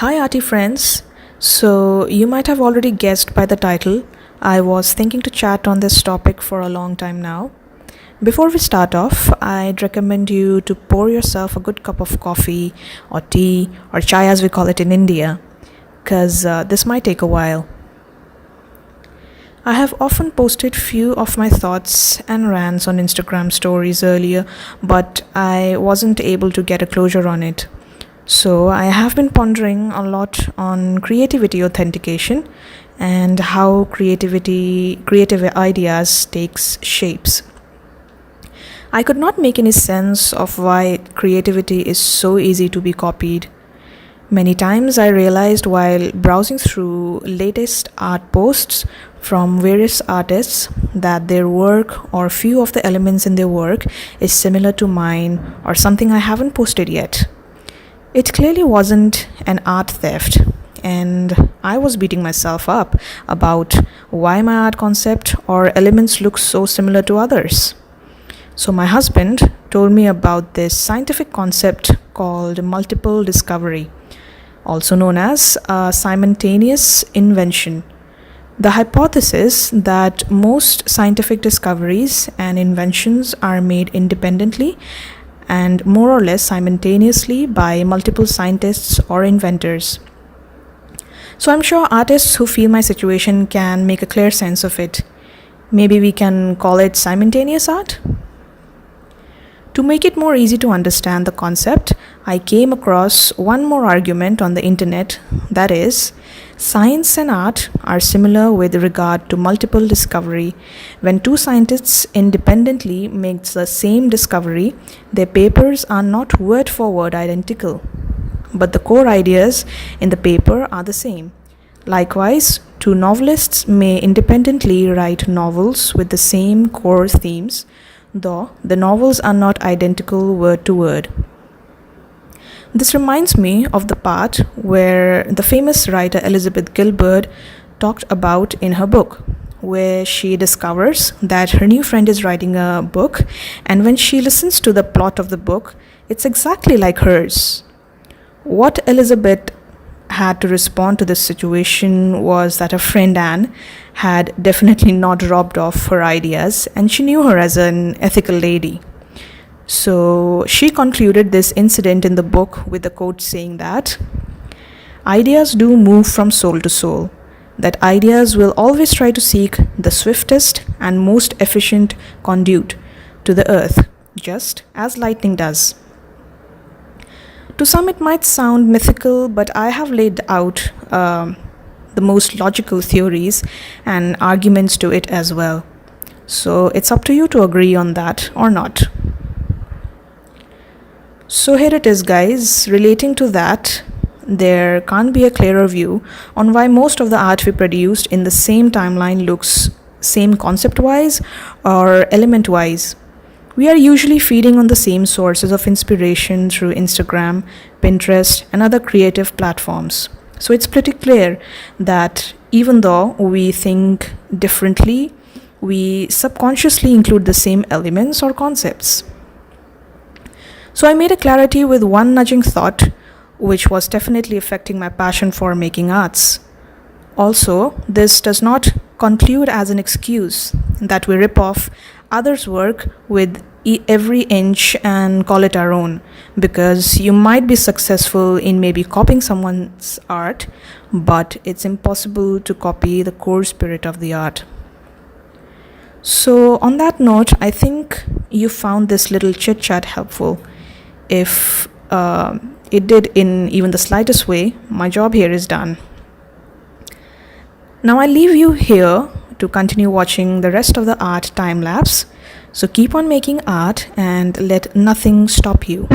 Hi, arty friends. So, you might have already guessed by the title, I was thinking to chat on this topic for a long time now. Before we start off, I'd recommend you to pour yourself a good cup of coffee or tea or chai as we call it in India, because this might take a while. I have often posted few of my thoughts and rants on Instagram stories earlier, but I wasn't able to get a closure on it. So, I have been pondering a lot on creativity authentication and how creative ideas takes shapes. I could not make any sense of why creativity is so easy to be copied. Many times I realized while browsing through latest art posts from various artists that their work or few of the elements in their work is similar to mine or something I haven't posted yet. It clearly wasn't an art theft, and I was beating myself up about why my art concept or elements look so similar to others. So, my husband told me about this scientific concept called multiple discovery, also known as simultaneous invention. The hypothesis that most scientific discoveries and inventions are made independently and more or less simultaneously by multiple scientists or inventors. So I'm sure artists who feel my situation can make a clear sense of it. Maybe we can call it simultaneous art? To make it more easy to understand the concept, I came across one more argument on the internet, that is, science and art are similar with regard to multiple discovery. When two scientists independently make the same discovery, their papers are not word for word identical, but the core ideas in the paper are the same. Likewise, two novelists may independently write novels with the same core themes, though the novels are not identical word to word. This reminds me of the part where the famous writer Elizabeth Gilbert talked about in her book, where she discovers that her new friend is writing a book, and when she listens to the plot of the book, it's exactly like hers. What Elizabeth had to respond to this situation was that her friend Anne had definitely not robbed off her ideas, and she knew her as an ethical lady. So she concluded this incident in the book with a quote saying that ideas do move from soul to soul, that ideas will always try to seek the swiftest and most efficient conduit to the earth, just as lightning does. To some, it might sound mythical, but I have laid out the most logical theories and arguments to it as well. So it's up to you to agree on that or not. So here it is, guys. Relating to that, there can't be a clearer view on why most of the art we produced in the same timeline looks same concept-wise or element-wise. We are usually feeding on the same sources of inspiration through Instagram, Pinterest, and other creative platforms. So it's pretty clear that even though we think differently, we subconsciously include the same elements or concepts. So I made a clarity with one nudging thought, which was definitely affecting my passion for making arts. Also, this does not conclude as an excuse that we rip off others' work with every inch and call it our own, because you might be successful in maybe copying someone's art, but it's impossible to copy the core spirit of the art. So on that note, I think you found this little chit chat helpful. If it did in even the slightest way, my job here is done. Now I leave you here to continue watching the rest of the art time lapse. So keep on making art and let nothing stop you.